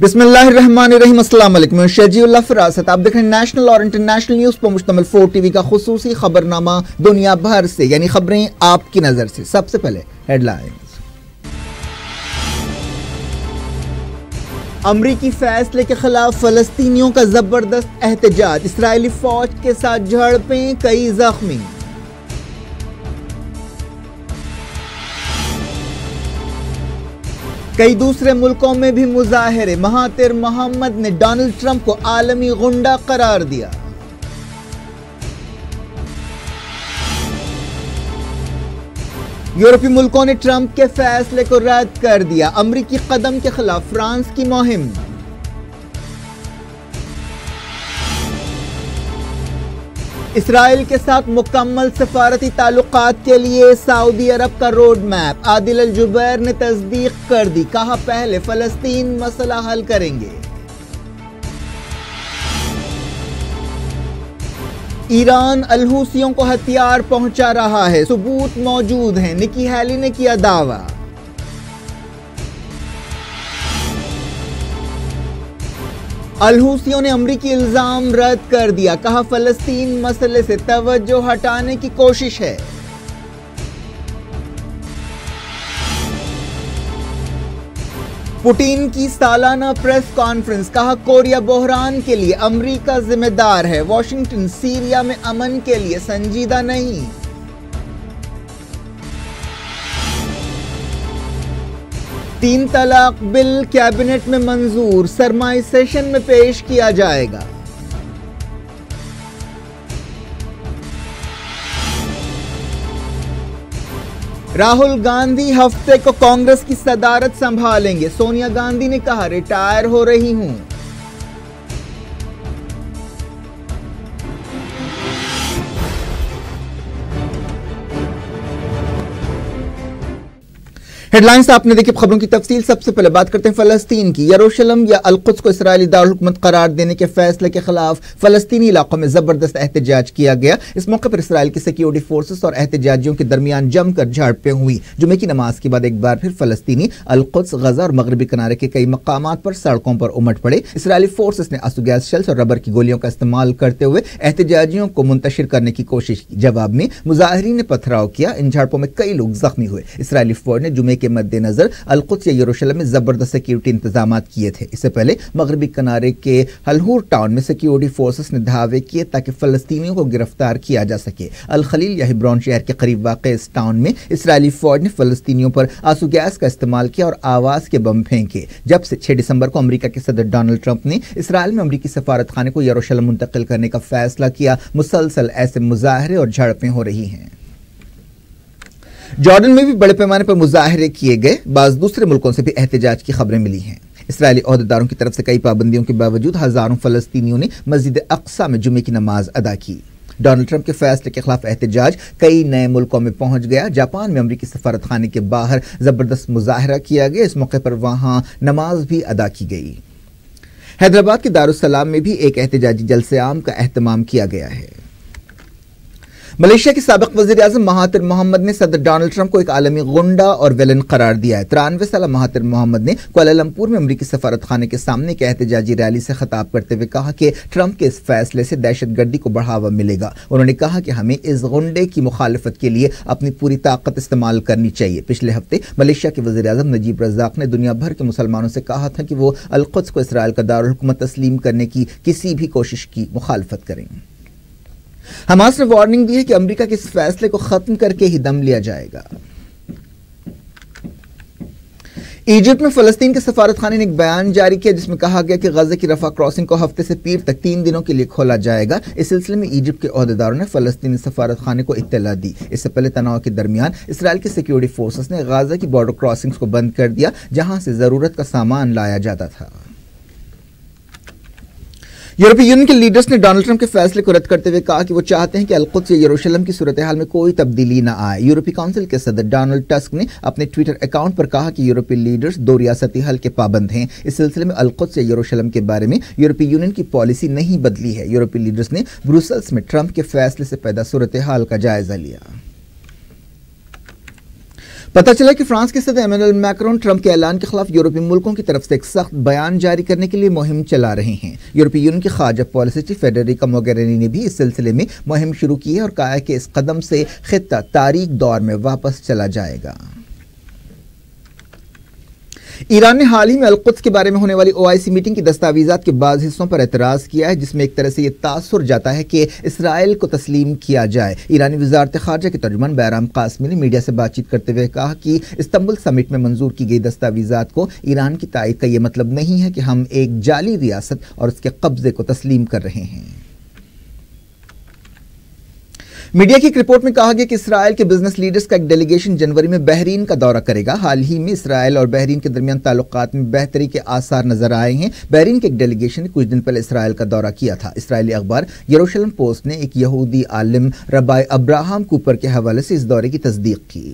बिस्मिल्लाहिर्रहमानिर्रहीम। अस्सलाम वालेकुम। मैं शजीउल्लाह फरासत, आप देख रहे हैं नेशनल और इंटरनेशनल न्यूज़ पर मुश्तमिल 4 टीवी का खुसूसी खबरनामा दुनिया भर से, यानी खबरें आपकी नज़र से। सबसे पहले हेडलाइंस। अमरीकी फैसले के खिलाफ फलस्तीनियों का जबरदस्त एहतजाज, इस्राएली फौज के साथ झड़पें, कई जख्मी। कई दूसरे मुल्कों में भी मुजाहरे, महातिर मोहम्मद ने डोनाल्ड ट्रंप को आलमी गुंडा करार दिया। यूरोपीय मुल्कों ने ट्रंप के फैसले को रद्द कर दिया। अमरीकी कदम के खिलाफ फ्रांस की मुहिम। इसराइल के साथ मुकम्मल सफारती ताल्लुकात के लिए सऊदी अरब का रोड मैप, आदिल अल जुबैर ने तस्दीक कर दी, कहा पहले फलस्तीन मसला हल करेंगे। ईरान अल-हूसियों को हथियार पहुंचा रहा है, सबूत मौजूद हैं, निकी हैली ने किया दावा। अल-हूसियों ने अमरीकी इल्जाम रद्द कर दिया, कहा फलस्तीन मसले से तवज्जो हटाने की कोशिश है। पुतिन की सालाना प्रेस कॉन्फ्रेंस, कहा कोरिया बहरान के लिए अमरीका जिम्मेदार है, वाशिंगटन सीरिया में अमन के लिए संजीदा नहीं। तीन तलाक बिल कैबिनेट में मंजूर, सरमाई सेशन में पेश किया जाएगा। राहुल गांधी हफ्ते को कांग्रेस की सदारत संभालेंगे, सोनिया गांधी ने कहा रिटायर हो रही हूं। हेडलाइंस आपने देखी, खबरों की तफसील। सबसे पहले बात करते हैं फलस्तीन की। यरूशलेम या अल-कुद्स को इसराइली दारुल-हुकूमत करार देने के फैसले के खिलाफ फलस्तीनी इलाकों में जबरदस्त एहतजाज किया गया। इस मौके पर इसराइल की सिक्योरिटी फोर्सेस और एहतजाजियों के दरमियान जमकर झड़पें हुई। जुमे की नमाज के बाद एक बार फिर फलस्तीनी अल-कुद्स, गजा और मगरबी किनारे के कई मकामात पर सड़कों पर उमड़ पड़े। इसराइली फोर्सेस ने आंसू गैस शेल्स और रबर की गोलियों का इस्तेमाल करते हुए एहतजाजियों को मुंतशिर करने की कोशिश की। जवाब में मुजाहिरीन ने पथराव किया। इन झड़पों में कई लोग जख्मी हुए। इसराइली फौज ने जुमे के मद्देनजर अल-कुद्स या यरूशलेम में जबरदस्त सिक्योरिटी इंतजामात किए थे। इससे पहले मगरबी किनारे के हलहूर टाउन में सिक्योरिटी फोर्सेस ने धावे किए ताकि फलस्तीनियों को गिरफ्तार किया जा सके। अल खलील या हिब्रोन शहर के करीब वाक़ इस टाउन में इसराइली फौज ने फलस्तीनियों पर आंसू गैस का इस्तेमाल किया और आवाज के बम फेंके। जब से 6 दिसंबर को अमेरिका के सदर डोनाल्ड ट्रंप ने इसराइल में अमेरिकी सफारत खाने को यरूशलेम मुंतकिल करने का फैसला किया, मुसलसल ऐसे मुजाहरे और झड़पें हो रही हैं। जॉर्डन में भी बड़े पैमाने पर मुजाहरे किए गए। बाज़ दूसरे मुल्कों से भी एहतजाज की खबरें मिली हैं। इसराइली ओहदेदारों की तरफ से कई पाबंदियों के बावजूद हजारों फलस्तीनियों ने मस्जिद अक्सा में जुमे की नमाज अदा की। डोनाल्ड ट्रंप के फैसले के खिलाफ एहतजाज कई नए मुल्कों में पहुंच गया। जापान में अमेरिकी सफारत खाने के बाहर जबरदस्त मुजाहरा किया गया। इस मौके पर वहां नमाज भी अदा की गई। हैदराबाद के दारुस्सलाम में भी एक एहतजाजी जलसे आम का एहतमाम किया गया है। मलेशिया के साबिक वज़ीर आज़म महातिर मोहम्मद ने सदर डोनाल्ड ट्रंप को एक आलमी गुंडा और विलन करार दिया है। 93 साल महातिर मोहम्मद ने कुआलालंपुर में अमरीकी सफारत खाने के सामने एक एहतजाजी रैली से खिताब करते हुए कहा कि ट्रंप के इस फैसले से दहशतगर्दी को बढ़ावा मिलेगा। उन्होंने कहा कि हमें इस गुंडे की मुखालिफत के लिए अपनी पूरी ताकत इस्तेमाल करनी चाहिए। पिछले हफ्ते मलेशिया के वज़ीर आज़म नजीब रज़ाक ने दुनिया भर के मुसलमानों से कहा था कि वो अल-कुद्स को इसराइल का दारुल हुकूमत तस्लीम करने की किसी भी कोशिश की मुखालिफत करें। हमास ने वार्निंग दी है कि अमेरिका के इस फैसले को खत्म करके ही दम लिया जाएगा। इजिप्ट में फलस्तीन के सफारत खाने ने एक बयान जारी किया जिसमें कहा गया कि गजा की रफा क्रॉसिंग को हफ्ते से पीर तक 3 दिनों के लिए खोला जाएगा। इस सिलसिले में इजिप्ट के ओहदेदारों ने फलस्तीनी सफारत खाने को इत्तला दी। इससे पहले तनाव के दरमियान इसराइल की सिक्योरिटी फोर्सेस ने गजा की बॉर्डर क्रॉसिंग्स को बंद कर दिया जहां से जरूरत का सामान लाया जाता था। यूरोपीय यूनियन के लीडर्स ने डोनाल्ड ट्रंप के फैसले को रद्द करते हुए कहा कि वो चाहते हैं कि अल-कुद्स या यरूशलेम की सूरत हाल में कोई तब्दीली न आए। यूरोपीय काउंसिल के सदर डोनाल्ड टस्क ने अपने ट्विटर अकाउंट पर कहा कि यूरोपीय लीडर्स 2 रियासती हल के पाबंद हैं। इस सिलसिले में अल-कुद्स या यरूशलेम के बारे में यूरोपीय यूनियन की पॉलिसी नहीं बदली है। यूरोपीय लीडर्स ने ब्रुसेल्स में ट्रंप के फैसले से पैदा सूरत हाल का जायजा लिया। پتہ چلا کہ فرانس کے صدر ایمانوئل میکرون ٹرمپ کے اعلان کے خلاف یورپی ملکوں کی طرف سے ایک سخت بیان جاری کرنے کے لیے مہم چلا رہے ہیں۔ یورپی یونین کی خارجہ پالیسی چیف فیڈریکا موگیرینی نے بھی اس سلسلے میں مہم شروع کی ہے اور کہا ہے کہ اس قدم سے خطہ تاریک دور میں واپس چلا جائے گا۔ ایران نے حال ہی میں القدس کے بارے میں ہونے والی OIC میٹنگ کی دستاویزات کے بعض حصوں پر اعتراض کیا ہے، جس میں ایک طرح سے یہ تاثر جاتا ہے کہ اسرائیل کو تسلیم کیا جائے۔ ایرانی وزارت خارجہ کے ترجمان بہرام قاسمی نے میڈیا سے بات چیت کرتے ہوئے کہا کہ استنبول سمٹ میں منظور کی گئی دستاویزات کو ایران کی تائید کا یہ مطلب نہیں ہے کہ ہم ایک جعلی ریاست اور اس کے قبضے کو تسلیم کر رہے ہیں۔ میڈیا کی ایک رپورٹ میں کہا گیا کہ اسرائیل کے بزنس لیڈرز کا ایک ڈیلیگیشن جنوری میں بحرین کا دورہ کرے گا۔ حال ہی میں اسرائیل اور بحرین کے درمیان تعلقات میں بہتری کے آثار نظر آئے ہیں۔ بحرین کے ایک ڈیلیگیشن نے کچھ دن پہلے اسرائیل کا دورہ کیا تھا۔ اسرائیلی اخبار یروشلم پوسٹ نے ایک یہودی عالم ربائی ابراہم کوپر کے حوالے سے اس دورے کی تصدیق کی۔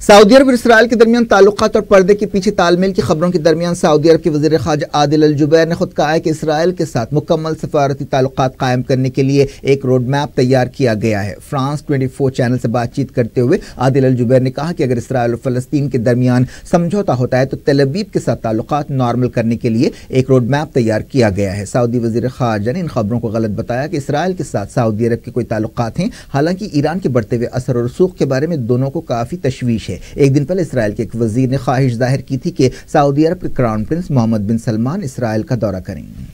سعودی عرب اور اسرائیل کے درمیان تعلقات اور پردے کے پیچھے تال میل کی خبروں کے درمیان سعودی عرب کے وزیر خارجہ عادل الجبیر نے خود کہا ہے کہ اسرائیل کے ساتھ مکمل سفارتی تعلقات قائم کرنے کے لیے ایک روڈ میپ تیار کیا گیا ہے۔ فرانس 24 چینل سے بات چیت کرتے ہوئے عادل الجبیر نے کہا کہ اگر اسرائیل اور فلسطین کے درمیان سمجھوتا ہوتا ہے تو تل ابیب کے ساتھ تعلقات نارمل کرنے کے لیے ایک روڈ میپ تیار کیا گیا ہے۔ سعودی وزیر خارجہ نے ان خبروں کو غلط بتایا کہ اسرائیل کے ساتھ سعودی عرب کے کوئی تعلقات ہیں، حالانکہ ایران کے بڑھتے ہوئے اثر و رسوخ کے بارے میں دونوں کو کافی تشویش ہے۔ ایک دن پہلے اسرائیل کے ایک وزیر نے خواہش ظاہر کی تھی کہ سعودی عرب کے کراؤن پرنس محمد بن سلمان اسرائیل کا دورہ کریں گے۔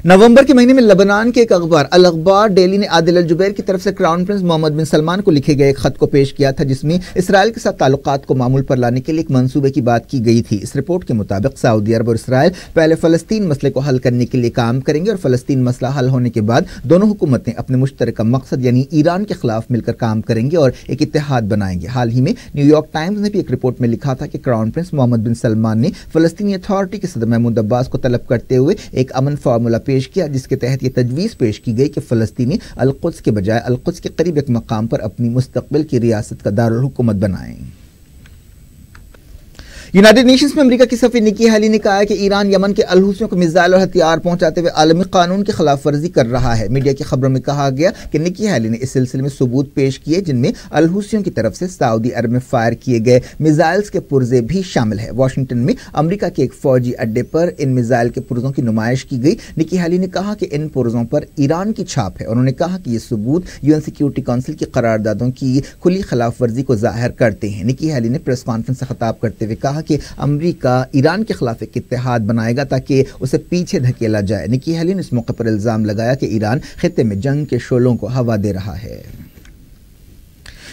نومبر کے مہینے میں لبنان کے ایک اخبار الاخبار ڈیلی نے عادل الجبیر کی طرف سے کراؤن پرنس محمد بن سلمان کو لکھے گئے ایک خط کو پیش کیا تھا، جس میں اسرائیل کے ساتھ تعلقات کو معمول پر لانے کے لیے ایک منصوبے کی بات کی گئی تھی۔ اس رپورٹ کے مطابق سعودی عرب اور اسرائیل پہلے فلسطین مسئلے کو حل کرنے کے لیے کام کریں گے اور فلسطین مسئلہ حل ہونے کے بعد دونوں حکومتیں اپنے مشترکہ مقصد یعنی ایران کے خلاف مل کر کام کریں گے اور ایک اتحاد بنائیں گے۔ حال ہی میں نیو یارک ٹائمز نے بھی ایک رپورٹ میں لکھا تھا کہ کراؤن پرنس محمد بن سلمان نے فلسطینی اتھارٹی کے صدر محمود عباس کو طلب کرتے ہوئے ایک امن فارمولہ پیش کیا، جس کے تحت یہ تجویز پیش کی گئی کہ فلسطینی القدس کے بجائے القدس کے قریب ایک مقام پر اپنی مستقبل کی ریاست کا دارالحکومت بنائیں۔ یونائیٹڈ نیشنز میں امریکہ کی سفیر نکی ہیلی نے کہا ہے کہ ایران یمن کے الحوثیوں کو میزائل اور ہتھیار پہنچاتے ہوئے عالمی قانون کی خلاف ورزی کر رہا ہے۔ میڈیا کی خبروں میں کہا گیا کہ نکی ہیلی نے اس سلسلے میں ثبوت پیش کیے جن میں الحوثیوں کی طرف سے سعودی عرب میں فائر کیے گئے میزائلز کے پرزے بھی شامل ہیں۔ واشنگٹن میں امریکہ کے ایک فوجی اڈے پر ان میزائل کے پرزوں کی نمائش کی گئی۔ نکی ہیلی نے کہا کہ ان پرزوں پر ایران کی چھاپ ہے۔ انہوں نے کہا کہ یہ ثبوت UN سیکیورٹی کونسل کی قراردادوں کی کھلی خلاف ورزی کو ظاہر کرتے ہیں۔ نکی ہیلی نے پریس کانفرنس سے خطاب کرتے ہوئے کہا کہ امریکہ ایران کے خلاف ایک اتحاد بنائے گا تاکہ اسے پیچھے دھکیلا جائے۔ نکی ہیلی نے اس موقع پر الزام لگایا کہ ایران خطے میں جنگ کے شعلوں کو ہوا دے رہا ہے۔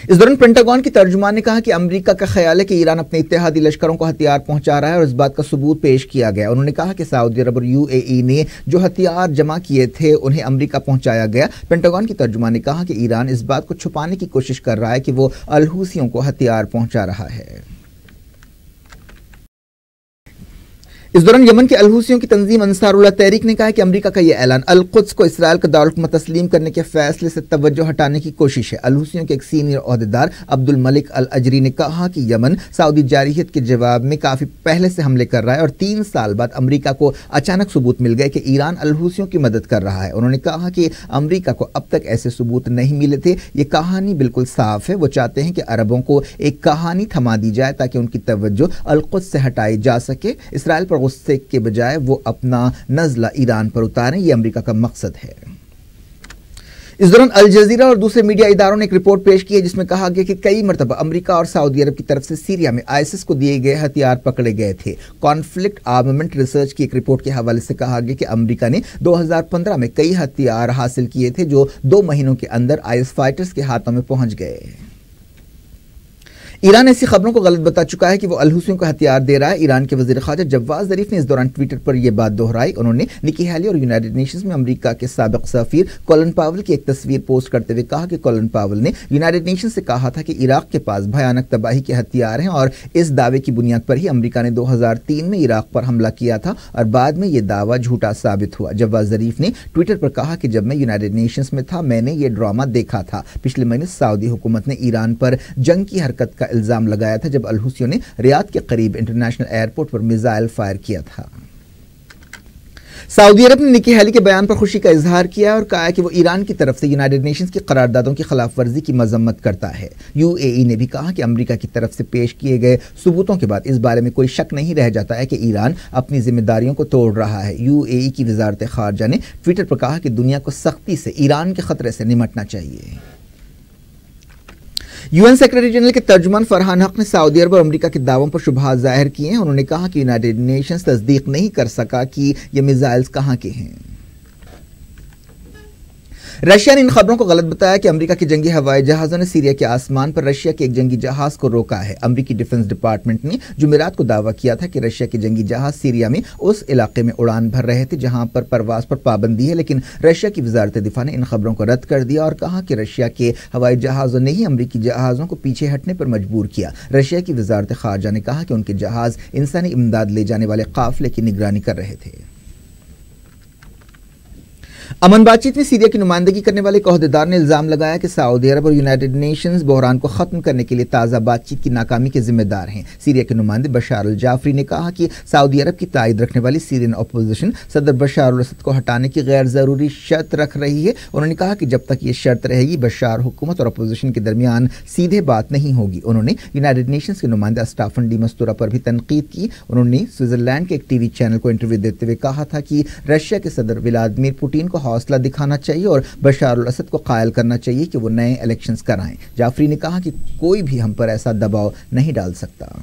اس دوران پینٹاگون کی ترجمان نے کہا کہ امریکہ کا خیال ہے کہ ایران اپنے اتحادی لشکروں کو ہتھیار پہنچا رہا ہے اور اس بات کا ثبوت پیش کیا گیا۔ انہوں نے کہا کہ سعودی عرب اور UAE نے جو ہتھیار جمع کیے تھے انہیں امریکہ پہنچایا گیا۔ پینٹاگون کی ترجمان نے کہا کہ ایران اس بات کو چھپانے کی کوشش کر رہا ہے کہ وہ الحوثیوں کو ہتھیار پہنچا رہا ہے۔ اس دوران یمن کے الحوثیوں کی تنظیم انصار اللہ تحریک نے کہا کہ امریکہ کا یہ اعلان القدس کو اسرائیل کا دارالحکومت تسلیم کرنے کے فیصلے سے توجہ ہٹانے کی کوشش ہے۔ الحوثیوں کے ایک سینئر عہدیدار عبد الملک الاجری نے کہا کہ یمن سعودی جارحیت کے جواب میں کافی پہلے سے حملے کر رہا ہے اور 3 سال بعد امریکہ کو اچانک ثبوت مل گئے کہ ایران الحوثیوں کی مدد کر رہا ہے۔ انہوں نے کہا کہ امریکہ کو اب تک ایسے ثبوت نہیں ملے تھے۔ یہ کہانی بالکل صاف ہے، وہ چاہتے ہیں کہ عربوں کو ایک کہانی تھما دی جائے تاکہ ان کی توجہ القدس سے ہٹائی جا سکے۔ اسرائیل پر غصے کے بجائے وہ اپنا نزلہ ایران پر اتاریں، یہ امریکہ کا مقصد ہے۔ اس دوران الجزیرہ اور دوسرے میڈیا اداروں نے ایک رپورٹ پیش کی ہے جس میں کہا گیا کہ کئی مرتبہ امریکہ اور سعودی عرب کی طرف سے سیریا میں ISIS کو دیے گئے ہتھیار پکڑے گئے تھے۔ کانفلکٹ آرمامنٹ ریسرچ کی ایک رپورٹ کے حوالے سے کہا گیا کہ امریکہ نے 2015 میں کئی ہتھیار حاصل کیے تھے جو 2 مہینوں کے اندر IS فائٹرز کے ہاتھوں میں پہنچ گئے۔ ایران ایسی خبروں کو غلط بتا چکا ہے کہ وہ الحوثیوں کو ہتھیار دے رہا ہے۔ ایران کے وزیر خارجہ جواد ظریف نے اس دوران ٹویٹر پر یہ بات دہرائی۔ انہوں نے نکی ہیلی اور یونائیٹڈ نیشنز میں امریکہ کے سابق سفیر کولن پاول کی ایک تصویر پوسٹ کرتے ہوئے کہا کہ کولن پاول نے یونائیٹڈ نیشنز سے کہا تھا کہ عراق کے پاس بھیانک تباہی کے ہتھیار ہیں اور اس دعوے کی بنیاد پر ہی امریکہ نے 2003 میں عراق پر حملہ کیا تھا اور بعد میں یہ دعویٰ جھوٹا ثابت ہوا۔ جواد ظریف نے ٹویٹر پر کہا کہ جب میں یونائیٹڈ نیشنز میں تھا میں نے یہ ڈرامہ دیکھا تھا۔ پچھلے مہینے سعودی حکومت نے ایران پر جنگ کی حرکت کا الزام لگایا تھا جب الحوثیوں نے ریاض کے قریب انٹرنیشنل ایئرپورٹ پر میزائل فائر کیا تھا۔ सऊदी अरब ने निकी हैली के बयान पर खुशी का इजहार किया और कहा कि वो ईरान की तरफ से यूनाइटेड नेशंस की करारदादों की खिलाफ वर्जी की मजम्मत करता है। यूएई ने भी कहा कि अमेरिका की तरफ से पेश किए गए सबूतों के बाद इस बारे में कोई शक नहीं रह जाता है कि ईरान अपनी जिम्मेदारियों को तोड़ रहा है। यूएई की वजारत खारजा ने ट्विटर पर कहा कि दुनिया को सख्ती से ईरान के खतरे से निमटना चाहिए। यूएन सेक्रेटरी जनरल के तर्जुमान फरहान हक ने सऊदी अरब और अमेरिका के दावों पर शुबहात जाहिर किए हैं। उन्होंने कहा कि यूनाइटेड नेशंस तस्दीक नहीं कर सका कि ये मिसाइल्स कहां के हैं। रशिया ने इन खबरों को गलत बताया कि अमेरिका के जंगी हवाई जहाज़ों ने सीरिया के आसमान पर रशिया के एक जंगी जहाज को रोका है। अमेरिकी डिफेंस डिपार्टमेंट ने जुमेरात को दावा किया था कि रशिया के जंगी जहाज सीरिया में उस इलाके में उड़ान भर रहे थे जहां पर परवाज पर पाबंदी है, लेकिन रशिया की वजारत दिफा ने इन खबरों को रद्द कर दिया और कहा कि रशिया के हवाई जहाज़ों ने ही अमेरिकी जहाज़ों को पीछे हटने पर मजबूर किया। रशिया की वजारत खारजा ने कहा कि उनके जहाज इंसानी इमदाद ले जाने वाले काफिले की निगरानी कर रहे थे। अमन बातचीत में सीरिया की नुमाइंदगी करने वाले एक ओहदेदार ने इल्जाम लगाया कि सऊदी अरब और यूनाइटेड नेशंस बहरान को खत्म करने के लिए ताज़ा बातचीत की नाकामी के जिम्मेदार हैं। सीरिया के नुमाइंदे बशार अल जाफरी ने कहा कि सऊदी अरब की तायद रखने वाली सीरियन अपोजिशन सदर बशार अल असद को हटाने की गैर ज़रूरी शर्त रख रही है। उन्होंने कहा कि जब तक ये शर्त रहेगी बशार हुकूमत और अपोजिशन के दरमियान सीधे बात नहीं होगी। उन्होंने यूनाइटेड नेशंस के नुमाइंदे स्टाफन डी मस्तूरा पर भी तनकीद की। उन्होंने स्विट्जरलैंड के एक टीवी चैनल को इंटरव्यू देते हुए कहा था कि रशिया के सदर व्लादिमीर पुतिन को हौसला दिखाना चाहिए और बशार अल असद को कायल करना चाहिए कि वो नए इलेक्शंस कराएं। जाफरी ने कहा कि कोई भी हम पर ऐसा दबाव नहीं डाल सकता।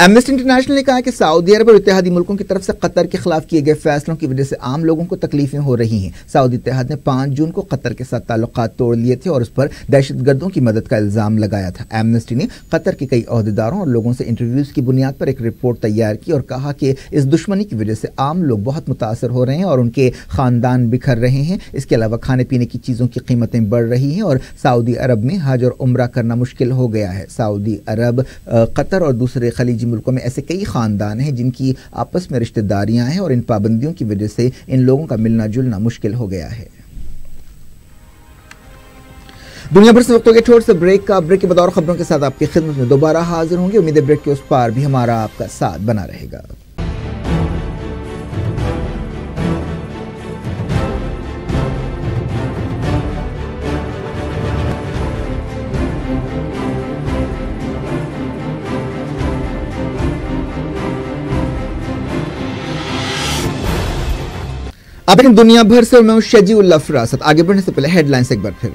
एमनेस्टी इंटरनेशनल ने कहा कि सऊदी अरब और इत्तेहादी मुल्कों की तरफ से कतर के खिलाफ किए गए फैसलों की वजह से आम लोगों को तकलीफें हो रही हैं। सऊदी इत्तेहाद ने 5 जून को कतर के साथ ताल्लुकात तोड़ लिए थे और उस पर दहशतगर्दों की मदद का इल्जाम लगाया था। एमनेस्टी ने कतर के कई ओहदेदारों और लोगों से इंटरव्यूज की बुनियाद पर एक रिपोर्ट तैयार की और कहा कि इस दुश्मनी की वजह से आम लोग बहुत मुतासर हो रहे हैं और उनके खानदान बिखर रहे हैं। इसके अलावा खाने पीने की चीज़ों की कीमतें बढ़ रही हैं और सऊदी अरब में हज और उम्रा करना मुश्किल हो गया है। सऊदी अरब, कतर और दूसरे खलीजी मुल्कों में ऐसे कई खानदान हैं जिनकी आपस में रिश्तेदारियां हैं और इन पाबंदियों की वजह से इन लोगों का मिलना जुलना मुश्किल हो गया है। दुनिया भर से वक्त हो गया छोटे से ब्रेक का। ब्रेक के बाद और खबरों के साथ आपकी खिदमत में दोबारा हाजिर होंगे। उम्मीद है ब्रेक के उस पार भी हमारा आपका साथ बना रहेगा। अब इन दुनिया भर से मैं हूं शजीउल्लाह फरासत। आगे बढ़ने से पहले हेडलाइंस एक बार फिर।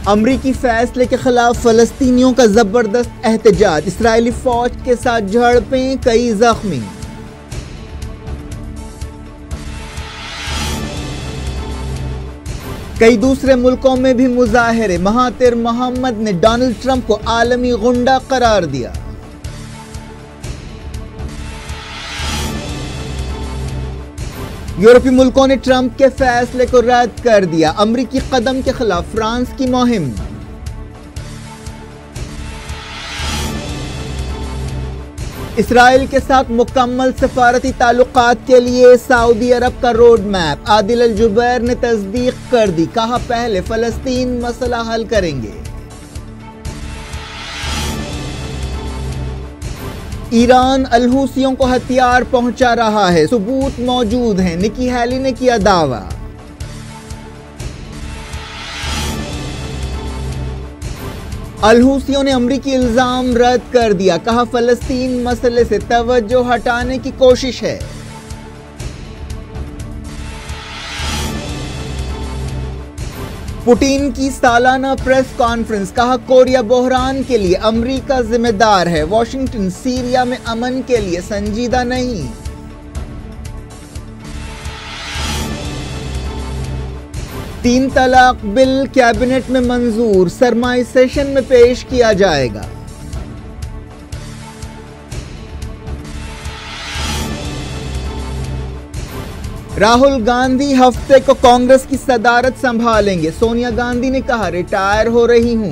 अमरीकी फैसले के खिलाफ फलस्तीनियों का जबरदस्त एहतजाज। इस्राएली फौज के साथ झड़पें, कई जख्मी। कई दूसरे मुल्कों में भी मुजाहरे। महातिर मोहम्मद ने डोनाल्ड ट्रंप को आलमी गुंडा करार दिया। यूरोपीय मुल्कों ने ट्रंप के फैसले को रद्द कर दिया। अमरीकी कदम के खिलाफ फ्रांस की मुहिम। इसराइल के साथ मुकम्मल सफारती ताल्लुकात के लिए सऊदी अरब का रोड मैप। आदिल अल जुबैर ने तस्दीक कर दी, कहा पहले फलस्तीन मसला हल करेंगे। ईरान अल-हूसियों को हथियार पहुंचा रहा है, सबूत मौजूद हैं, निकी हैली ने किया दावा। अल-हूसियों ने अमरीकी इल्जाम रद्द कर दिया, कहा फलस्तीन मसले से तवज्जो हटाने की कोशिश है। पुतिन की सालाना प्रेस कॉन्फ्रेंस, कहा कोरिया बहरान के लिए अमेरिका जिम्मेदार है। वॉशिंगटन सीरिया में अमन के लिए संजीदा नहीं। तीन तलाक बिल कैबिनेट में मंजूर, सरमाई सेशन में पेश किया जाएगा। राहुल गांधी हफ्ते को कांग्रेस की सदारत संभालेंगे। सोनिया गांधी ने कहा रिटायर हो रही हूं।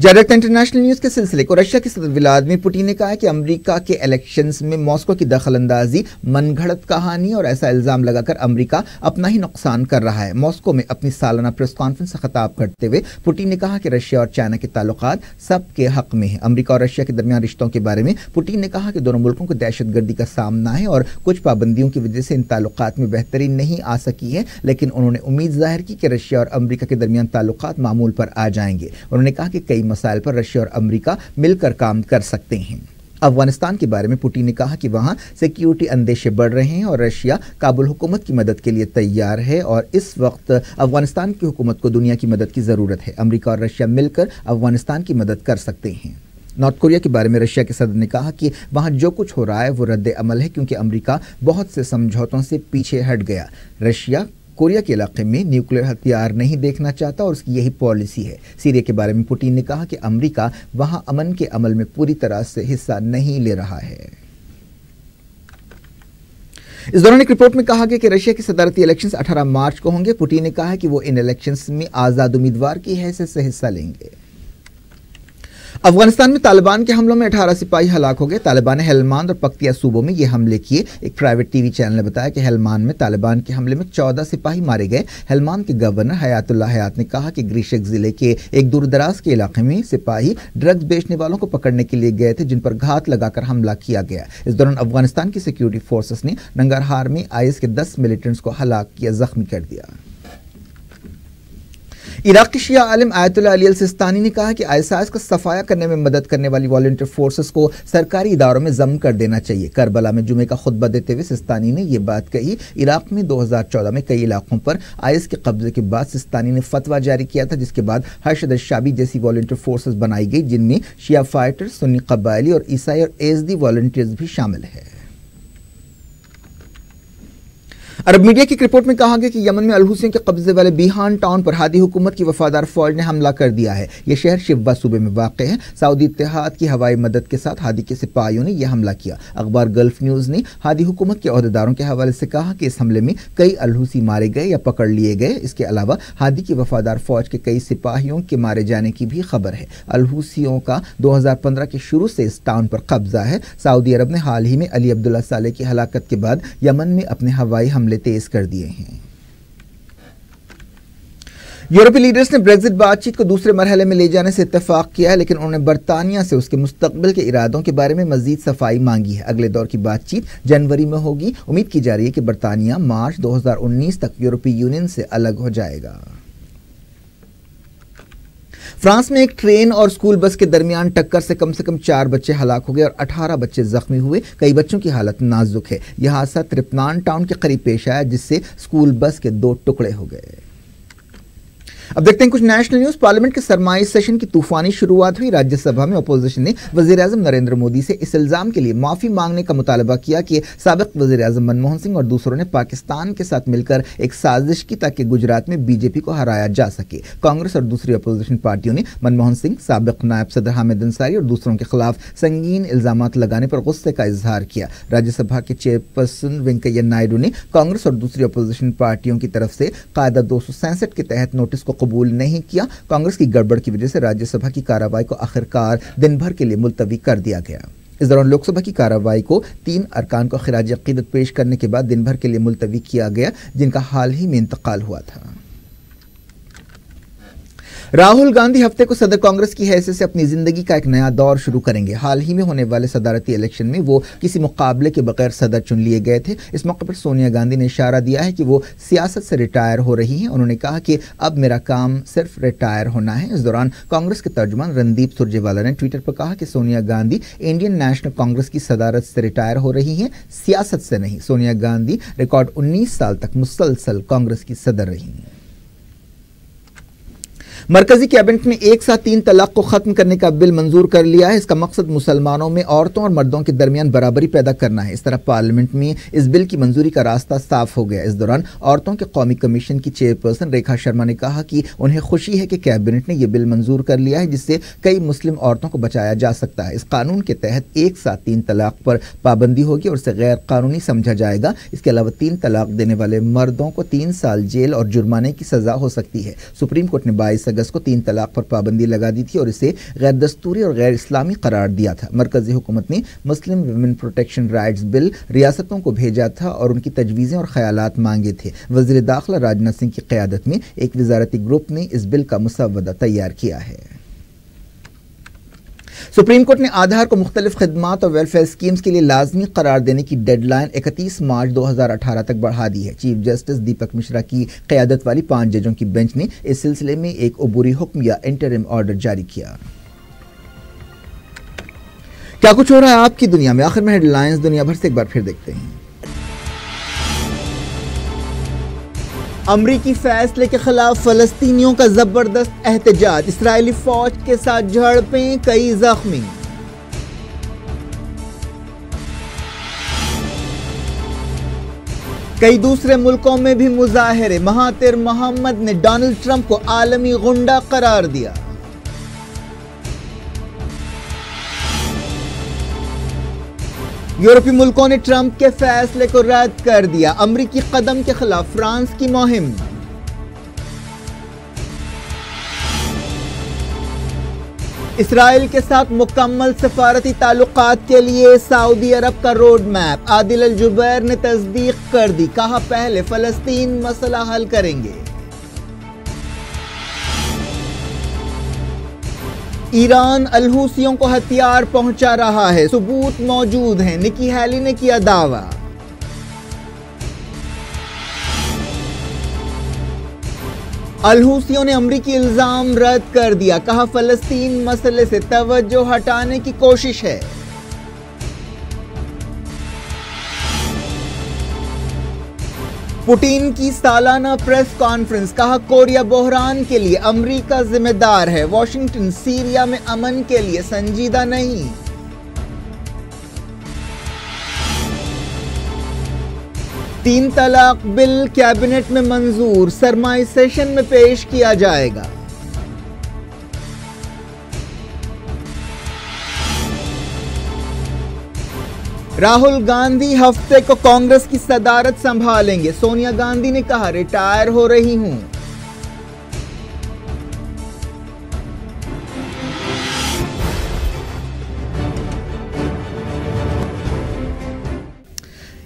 डायरेक्ट इंटरनेशनल न्यूज के सिलसिले को रशिया के सदर व्लादिमीर पुतिन ने कहा है कि अमेरिका के इलेक्शंस में मॉस्को की दखल अंदाजी मनगढ़ंत कहानी और ऐसा इल्जाम लगाकर अमेरिका अपना ही नुकसान कर रहा है। मॉस्को में अपनी सालाना प्रेस कॉन्फ्रेंस से खिताब करते हुए पुतिन ने कहा कि रशिया और चाइना के ताल्लुकात सबके हक में है। अमेरिका और रशिया के दरमियान रिश्तों के बारे में पुतिन ने कहा कि दोनों मुल्कों को दहशतगर्दी का सामना है और कुछ पाबंदियों की वजह से इन ताल्लुकात में बेहतरी नहीं आ सकी है, लेकिन उन्होंने उम्मीद जाहिर की कि रशिया और अमेरिका के दरमियान ताल्लुकात मामूल पर आ जाएंगे। उन्होंने कहा कि कई मसाइल पर रशिया और अमेरिका मिलकर काम कर सकते हैं। अफगानिस्तान के बारे में पुतिन ने कहा कि वहां सिक्योरिटी अंदेशे बढ़ रहे हैं और रशिया काबुल हुकूमत की मदद के लिए तैयार है और इस वक्त अफगानिस्तान की हुकूमत को दुनिया की मदद की ज़रूरत है। अमेरिका और रशिया मिलकर अफगानिस्तान की मदद कर सकते हैं। नॉर्थ कोरिया के बारे में रशिया के सदर ने कहा कि वहां जो कुछ हो रहा है वो रद्द अमल है, क्योंकि अमेरिका बहुत से समझौतों से पीछे हट गया। रशिया कोरिया के इलाके में न्यूक्लियर हथियार नहीं देखना चाहता और उसकी यही पॉलिसी है। सीरिया के बारे में पुतिन ने कहा कि अमेरिका वहां अमन के अमल में पूरी तरह से हिस्सा नहीं ले रहा है। इस दौरान एक रिपोर्ट में कहा गया कि रशिया के सदारती इलेक्शंस 18 मार्च को होंगे। पुतिन ने कहा कि वो इन इलेक्शंस में आज़ाद उम्मीदवार की हैसियत से हिस्सा लेंगे। अफगानिस्तान में तालिबान के हमलों में 18 सिपाही हलाक हो गए। तालिबान ने हेलमांद और पख्तिया सूबों में ये हमले किए। एक प्राइवेट टीवी चैनल ने बताया कि हेलमांद में तालिबान के हमले में 14 सिपाही मारे गए। हेलमांद के गवर्नर हयातुल्लाह हयात ने कहा कि ग्रीशक जिले के एक दूरदराज के इलाके में सिपाही ड्रग्स बेचने वालों को पकड़ने के लिए गए थे, जिन पर घात लगाकर हमला किया गया। इस दौरान अफगानिस्तान की सिक्योरिटी फोर्सेस ने नंगरहार में आईएस के 10 मिलिटेंट्स को हलाक किया, जख्मी कर दिया। इराक के शिया आलिम आयतुल्लाह अली अल सिस्तानी ने कहा कि आईएसआईएस का सफाया करने में मदद करने वाली वॉलंटियर फोर्सेस को सरकारी इदारों में जम कर देना चाहिए। करबला में जुमे का खुतबा देते हुए सिस्तानी ने यह बात कही। इराक में 2014 में कई इलाकों पर आईएस के कब्जे के बाद सिस्तानी ने फतवा जारी किया था, जिसके बाद हर्षद शाबी जैसी वॉलंटियर फोर्सेस बनाई गई, जिनमें शिया फाइटर, सुन्नी कबायली और ईसाई और एजदी वॉलंटियर्स भी शामिल है। अरब मीडिया की रिपोर्ट में कहा गया कि यमन में अलहूसियों के कब्जे वाले बीहान टाउन पर हादी हुकूमत की वफादार फौज ने हमला कर दिया है। यह शहर शिवा सूबे में वाक़ है। सऊदी इत्तेहाद की हवाई मदद के साथ हादी के सिपाहियों ने यह हमला किया। अखबार गल्फ न्यूज़ ने हादी हुकूमत के अहदेदारों के हवाले से कहा कि इस हमले में कई अलहूसी मारे गए या पकड़ लिए गए। इसके अलावा हादी की वफादार फौज के कई सिपाहियों के मारे जाने की भी खबर है। अलहूसियों का 2015 के शुरू से इस टाउन पर कब्जा है। सऊदी अरब ने हाल ही में अली अब्दुल्ला सालेह की हलाकत के बाद यमन में अपने हवाई हमले तेज कर दिए हैं। यूरोपीय लीडर्स ने ब्रेक्जिट बातचीत को दूसरे मरहले में ले जाने से इत्तेफाक किया है, लेकिन उन्होंने बरतानिया से उसके मुस्तकबिल के इरादों के बारे में मजीद सफाई मांगी है। अगले दौर की बातचीत जनवरी में होगी। उम्मीद की जा रही है कि बरतानिया मार्च 2019 तक यूरोपीय यूनियन से अलग हो जाएगा। फ्रांस में एक ट्रेन और स्कूल बस के दरमियान टक्कर से कम 4 बच्चे हलाक हो गए और 18 बच्चे जख्मी हुए। कई बच्चों की हालत नाजुक है। यह हादसा त्रिपनान टाउन के करीब पेश आया, जिससे स्कूल बस के 2 टुकड़े हो गए। अब देखते हैं कुछ नेशनल न्यूज। पार्लियामेंट के सरमाई सेशन की तूफानी शुरुआत हुई। राज्यसभा में अपोजिशन ने वज़ीर-ए-आज़म नरेंद्र मोदी से इस इल्जाम के लिए माफी मांगने का मुतालबा किया कि साबिक वज़ीर-ए-आज़म मनमोहन सिंह और दूसरों ने पाकिस्तान के साथ मिलकर एक साजिश की ताकि गुजरात में बीजेपी को हराया जा सके। कांग्रेस और दूसरी अपोजिशन पार्टियों ने मनमोहन सिंह, साबिक नायब सदर हामिद अंसारी और दूसरों के खिलाफ संगीन इल्जामात लगाने पर गुस्से का इजहार किया। राज्यसभा के चेयरपर्सन वेंकैया नायडू ने कांग्रेस और दूसरी अपोजिशन पार्टियों की तरफ से कायदा 267 के तहत नोटिस को कबूल नहीं किया। कांग्रेस की गड़बड़ की वजह से राज्यसभा की कार्रवाई को आखिरकार दिन भर के लिए मुलतवी कर दिया गया। इस दौरान लोकसभा की कार्रवाई को 3 अरकान को खिराज अकीदत पेश करने के बाद दिन भर के लिए मुलतवी किया गया, जिनका हाल ही में इंतकाल हुआ था। राहुल गांधी हफ्ते को सदर कांग्रेस की हैसियत से अपनी जिंदगी का एक नया दौर शुरू करेंगे। हाल ही में होने वाले सदारती इलेक्शन में वो किसी मुकाबले के बगैर सदर चुन लिए गए थे। इस मौके पर सोनिया गांधी ने इशारा दिया है कि वो सियासत से रिटायर हो रही हैं। उन्होंने कहा कि अब मेरा काम सिर्फ रिटायर होना है। इस दौरान कांग्रेस के तर्जुमान रणदीप सुरजेवाला ने ट्विटर पर कहा कि सोनिया गांधी इंडियन नेशनल कांग्रेस की सदारत से रिटायर हो रही हैं, सियासत से नहीं। सोनिया गांधी रिकॉर्ड 19 साल तक मुसलसल कांग्रेस की सदर रही हैं। मरकजी कैबिनेट ने एक साथ 3 तलाक को खत्म करने का बिल मंजूर कर लिया है। इसका मकसद मुसलमानों में औरतों और मर्दों के दरमियान बराबरी पैदा करना है। इस तरह पार्लियामेंट में इस बिल की मंजूरी का रास्ता साफ हो गया। इस दौरान औरतों के कौमी कमीशन की चेयरपर्सन रेखा शर्मा ने कहा कि उन्हें खुशी है कि कैबिनेट ने यह बिल मंजूर कर लिया है, जिससे कई मुस्लिम औरतों को बचाया जा सकता है। इस कानून के तहत एक साथ 3 तलाक पर पाबंदी होगी और इसे गैर कानूनी समझा जाएगा। इसके अलावा 3 तलाक देने वाले मर्दों को 3 साल जेल और जुर्माने की सजा हो सकती है। सुप्रीम कोर्ट ने 22 اگست کو 3 طلاق پر پابندی لگا دی تھی اور اسے غیر دستوری اور غیر اسلامی قرار دیا تھا۔ مرکزی حکومت نے مسلم ویمن پروٹیکشن رائٹس بل ریاستوں کو بھیجا تھا اور ان کی تجویزیں اور خیالات مانگے تھے۔ وزیر داخلہ راجناتھ سنگھ کی قیادت میں ایک وزارتی گروپ نے اس بل کا مسودہ تیار کیا ہے۔ سپریم کورٹ نے آدھار کو مختلف خدمات اور ویلفیئر اسکیمز کے لیے لازمی قرار دینے کی ڈیڈ لائن 31 مارچ 2018 تک بڑھا دی ہے۔ چیف جسٹس دیپک مشرا کی قیادت والی 5 ججوں کی بینچ نے اس سلسلے میں ایک عبوری حکم یا انٹرم آرڈر جاری کیا۔ کیا کچھ ہو رہا ہے آپ کی دنیا میں؟ آخر میں ہیڈ لائنز دنیا بھر سے ایک بار پھر دیکھتے ہیں۔ امریکی فیصلے کے خلاف فلسطینیوں کا زبردست احتجاج، اسرائیلی فوج کے ساتھ جھڑپیں، کئی زخمی۔ کئی دوسرے ملکوں میں بھی مظاہرے، مہاتیر محمد نے ڈونلڈ ٹرمپ کو عالمی غنڈہ قرار دیا۔ یورپی ملکوں نے ٹرمپ کے فیصلے کو رد کر دیا، امریکی قدم کے خلاف فرانس کی مہم۔ اسرائیل کے ساتھ مکمل سفارتی تعلقات کے لیے سعودی عرب کا روڈ میپ، عادل الجبیر نے تصدیق کر دی، کہا پہلے فلسطین مسئلہ حل کریں گے۔ ایران الحوثیوں کو ہتھیار پہنچا رہا ہے، ثبوت موجود ہیں، نکی ہیلی نے کیا دعویٰ۔ الحوثیوں نے امریکی الزام رد کر دیا، کہا فلسطین مسئلے سے توجہ ہٹانے کی کوشش ہے۔ پوٹین کی سالانہ پریس کانفرنس، کہا کوریا بحران کے لیے امریکہ ذمہ دار ہے، واشنگٹن سیریا میں امن کے لیے سنجیدہ نہیں۔ 3 طلاق بل کیبنٹ میں منظور، سرمائی سیشن میں پیش کیا جائے گا۔ راہل گاندھی ہفتے کو کانگریس کی صدارت سنبھالیں گے، سونیا گاندھی نے کہا ریٹائر ہو رہی ہوں۔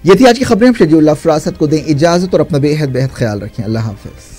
یہ تھی آج کی خبریں۔ شجیع اللہ فراست کو دیں اجازت اور اپنا بے حد خیال رکھیں۔ اللہ حافظ۔